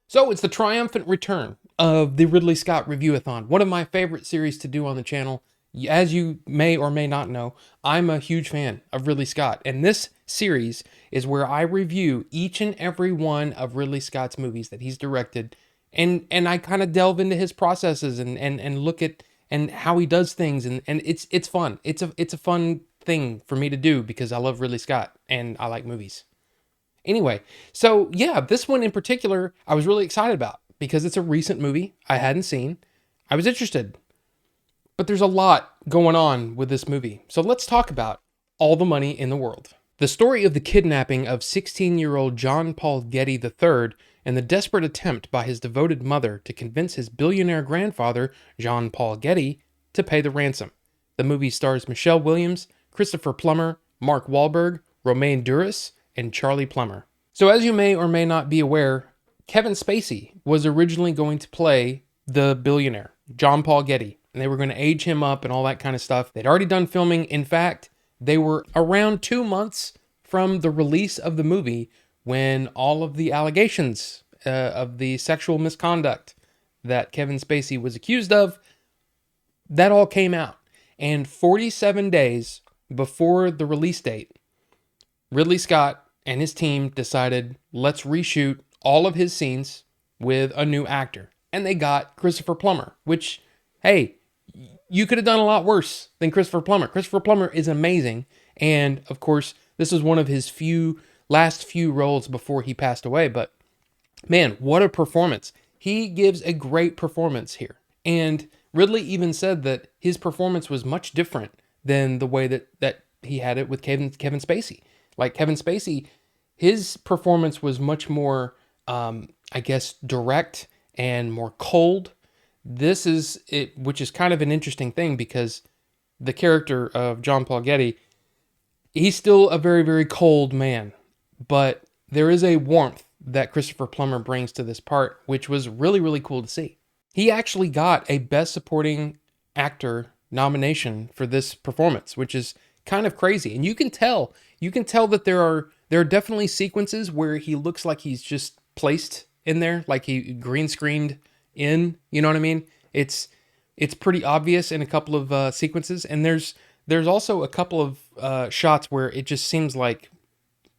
So it's the triumphant return of the Ridley Scott Review-a-thon, one of my favorite series to do on the channel. As you may or may not know, I'm a huge fan of Ridley Scott, and this series is where I review each and every one of Ridley Scott's movies that he's directed, and I kind of delve into his processes and look at and how he does things, and it's fun. It's a fun thing for me to do because I love Ridley Scott and I like movies. Anyway, so yeah, this one in particular, I was really excited about because it's a recent movie I hadn't seen. I was interested, but there's a lot going on with this movie. So let's talk about All the Money in the World. The story of the kidnapping of 16-year-old John Paul Getty III and the desperate attempt by his devoted mother to convince his billionaire grandfather, Jean Paul Getty, to pay the ransom. The movie stars Michelle Williams, Christopher Plummer, Mark Wahlberg, Romain Duris, and Charlie Plummer. So as you may or may not be aware, Kevin Spacey was originally going to play the billionaire, John Paul Getty, and they were going to age him up and all that kind of stuff. They'd already done filming. In fact, they were around 2 months from the release of the movie when all of the allegations of the sexual misconduct that Kevin Spacey was accused of, that all came out. And 47 days before the release date, Ridley Scott and his team decided, let's reshoot all of his scenes with a new actor. And they got Christopher Plummer, which, hey, you could have done a lot worse than Christopher Plummer. Christopher Plummer is amazing. And of course, this is one of his last few roles before he passed away. But man, what a performance. He gives a great performance here. And Ridley even said that his performance was much different than the way that he had it with Kevin Spacey. Like Kevin Spacey, his performance was much more, I guess, direct and more cold. This is it, which is kind of an interesting thing because the character of John Paul Getty, he's still a very, very cold man, but there is a warmth that Christopher Plummer brings to this part, which was really, really cool to see. He actually got a Best Supporting Actor nomination for this performance, which is kind of crazy. And you can tell that there are definitely sequences where he looks like he's just placed in there, like he green screened in, you know what I mean? It's pretty obvious in a couple of sequences, and there's also a couple of shots where it just seems like,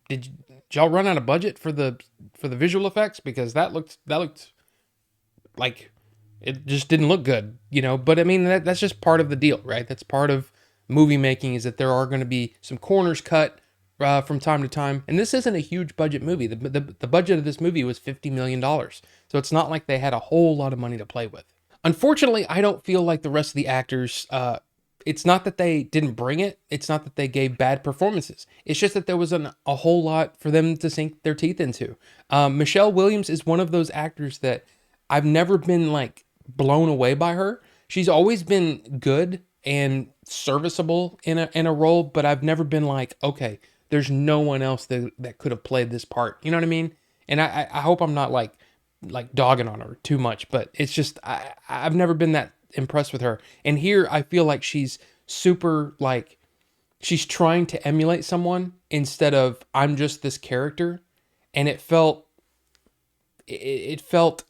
did y'all run out of budget for the visual effects? Because that looked like it just didn't look good, you know. But I mean, that's just part of the deal, right? That's part of movie making, is that there are going to be some corners cut from time to time. And this isn't a huge budget movie. The budget of this movie was $50 million. So it's not like they had a whole lot of money to play with. Unfortunately, I don't feel like the rest of the actors, it's not that they didn't bring it. It's not that they gave bad performances. It's just that there wasn't a whole lot for them to sink their teeth into. Michelle Williams is one of those actors that I've never been like blown away by her. She's always been good and serviceable in a role, but I've never been like, okay, there's no one else that could have played this part. You know what I mean? And I hope I'm not like dogging on her too much, but it's just, I've never been that impressed with her. And here I feel like she's super, like, she's trying to emulate someone instead of I'm just this character. And it felt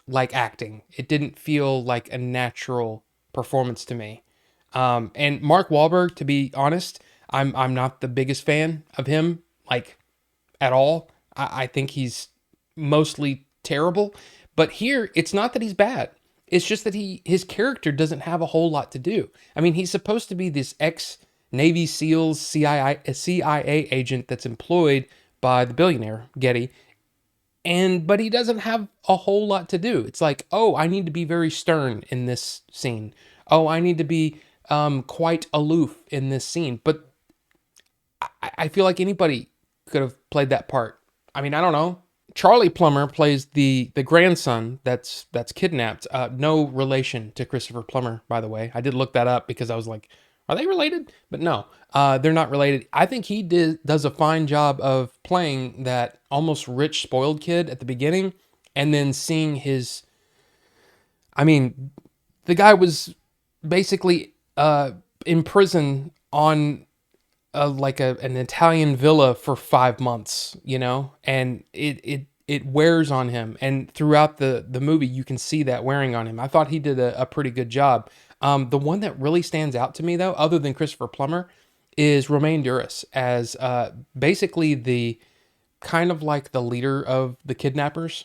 like acting. It didn't feel like a natural performance to me. And Mark Wahlberg, to be honest, I'm not the biggest fan of him, like, at all. I think he's mostly terrible. But here, it's not that he's bad. It's just that his character doesn't have a whole lot to do. I mean, he's supposed to be this ex-Navy SEALs CIA agent that's employed by the billionaire, Getty. But he doesn't have a whole lot to do. It's like, oh, I need to be very stern in this scene. Oh, I need to be quite aloof in this scene. But I feel like anybody could have played that part. I mean, I don't know. Charlie Plummer plays the grandson that's kidnapped. No relation to Christopher Plummer, by the way. I did look that up because I was like, are they related? But no, they're not related. I think he does a fine job of playing that almost rich, spoiled kid at the beginning, and then seeing his... I mean, the guy was basically in prison on an Italian villa for 5 months, you know, and it it wears on him, and throughout the movie you can see that wearing on him. I thought he did a pretty good job. The one that really stands out to me though, other than Christopher Plummer, is Romain Duris as basically the kind of like the leader of the kidnappers.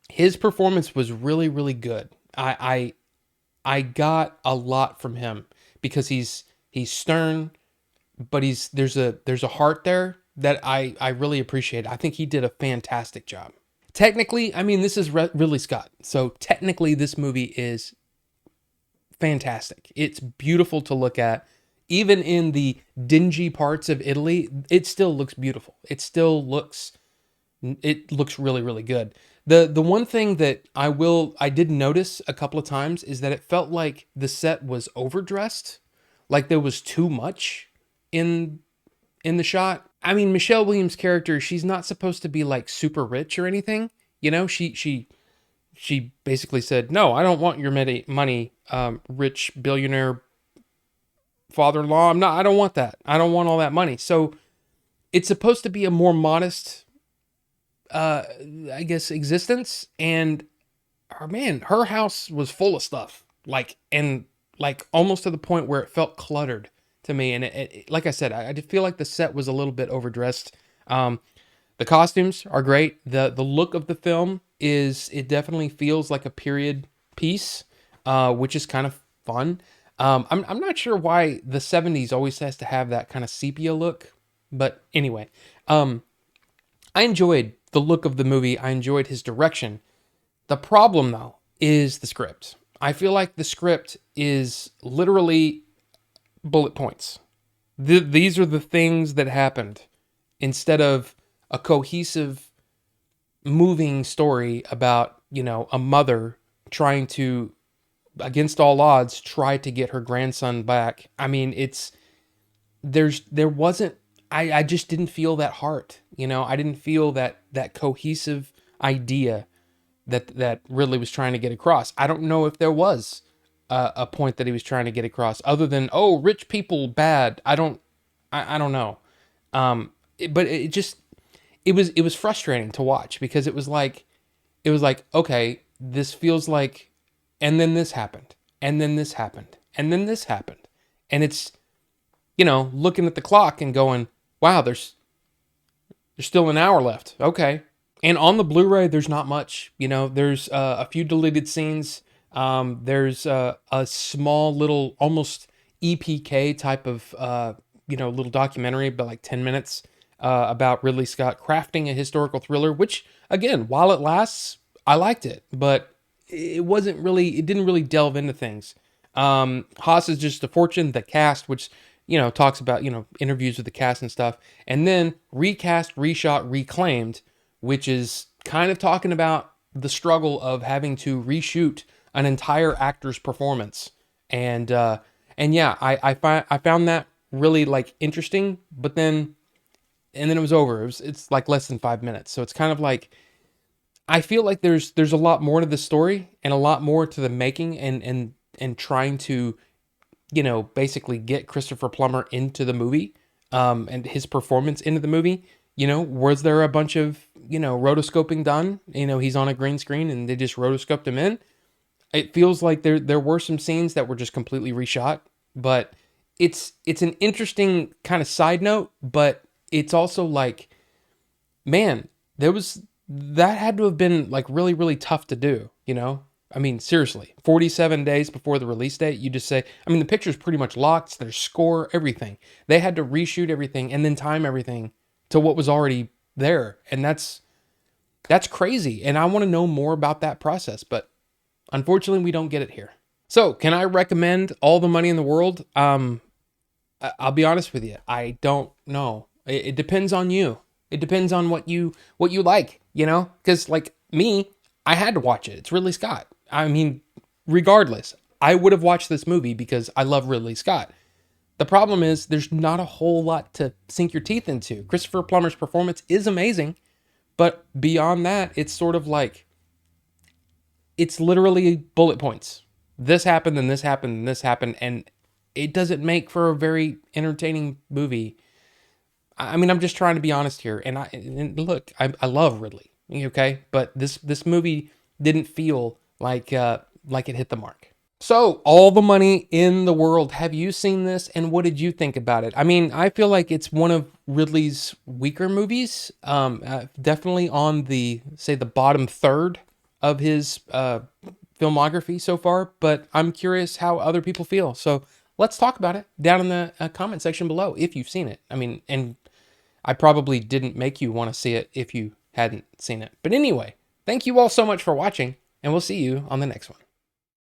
His performance was really, really good. I got a lot from him because he's stern, but there's a heart there that I really appreciate. I think he did a fantastic job. Technically, I mean, this is Ridley Scott, so technically this movie is fantastic. It's beautiful to look at. Even in the dingy parts of Italy, it still looks beautiful. It looks really, really good. The one thing that I did notice a couple of times is that it felt like the set was overdressed, like there was too much in the shot. I mean, Michelle Williams' character, she's not supposed to be like super rich or anything. You know, she basically said, "No, I don't want your money, rich billionaire father-in-law. I don't want that. I don't want all that money." So it's supposed to be a more modest, I guess, existence. And her house was full of stuff, like almost to the point where it felt cluttered to me. And like I said, I did feel like the set was a little bit overdressed. The costumes are great. The look of the film it definitely feels like a period piece, which is kind of fun. I'm not sure why the 70s always has to have that kind of sepia look, but anyway, I enjoyed the look of the movie. I enjoyed his direction. The problem though is the script. I feel like the script is literally bullet points. These are the things that happened instead of a cohesive, moving story about, a mother trying to, against all odds, try to get her grandson back. I mean, there wasn't, I just didn't feel that heart, I didn't feel that cohesive idea that Ridley was trying to get across. I don't know if there was a point that he was trying to get across other than, oh, rich people bad. I don't know. But it was frustrating to watch because it was like, okay, this feels like, and then this happened, and then this happened, and then this happened. And it's, looking at the clock and going, wow, there's still an hour left. Okay. And on the Blu-ray, there's not much, there's a few deleted scenes. There's a small little, almost EPK type of, little documentary, but like 10 minutes, about Ridley Scott crafting a historical thriller, which again, while it lasts, I liked it, but it didn't really delve into things. Haas is Just a Fortune, the cast, which, talks about, interviews with the cast and stuff. And then Recast, Reshot, Reclaimed, which is kind of talking about the struggle of having to reshoot an entire actor's performance. And yeah, I found that really like interesting, but then it was over. It's like less than 5 minutes. So it's kind of like, I feel like there's a lot more to the story and a lot more to the making and trying to, basically get Christopher Plummer into the movie, and his performance into the movie. Was there a bunch of, rotoscoping done? He's on a green screen and they just rotoscoped him in. It feels like there were some scenes that were just completely reshot, but it's an interesting kind of side note, but it's also like, man, that had to have been like really, really tough to do, I mean, seriously, 47 days before the release date, you just say, I mean, the picture's pretty much locked, there's score, everything. They had to reshoot everything and then time everything to what was already there. And that's crazy. And I want to know more about that process, but unfortunately we don't get it here. So can I recommend All the Money in the World? I'll be honest with you. I don't know. It depends on you. It depends on what you like, because like me, I had to watch it. It's Ridley Scott. I mean, regardless, I would have watched this movie because I love Ridley Scott. The problem is there's not a whole lot to sink your teeth into. Christopher Plummer's performance is amazing, but beyond that, it's sort of like, it's literally bullet points. This happened, and this happened, and this happened, and it doesn't make for a very entertaining movie. I mean, I'm just trying to be honest here. And look, I love Ridley. okay? But this movie didn't feel like it hit the mark. So, all the money in the world. Have you seen this, and what did you think about it? I mean, I feel like it's one of Ridley's weaker movies. Definitely on the bottom third of his filmography so far. But I'm curious how other people feel. So let's talk about it down in the comment section below if you've seen it. I mean, and I probably didn't make you want to see it if you hadn't seen it. But anyway, thank you all so much for watching, and we'll see you on the next one.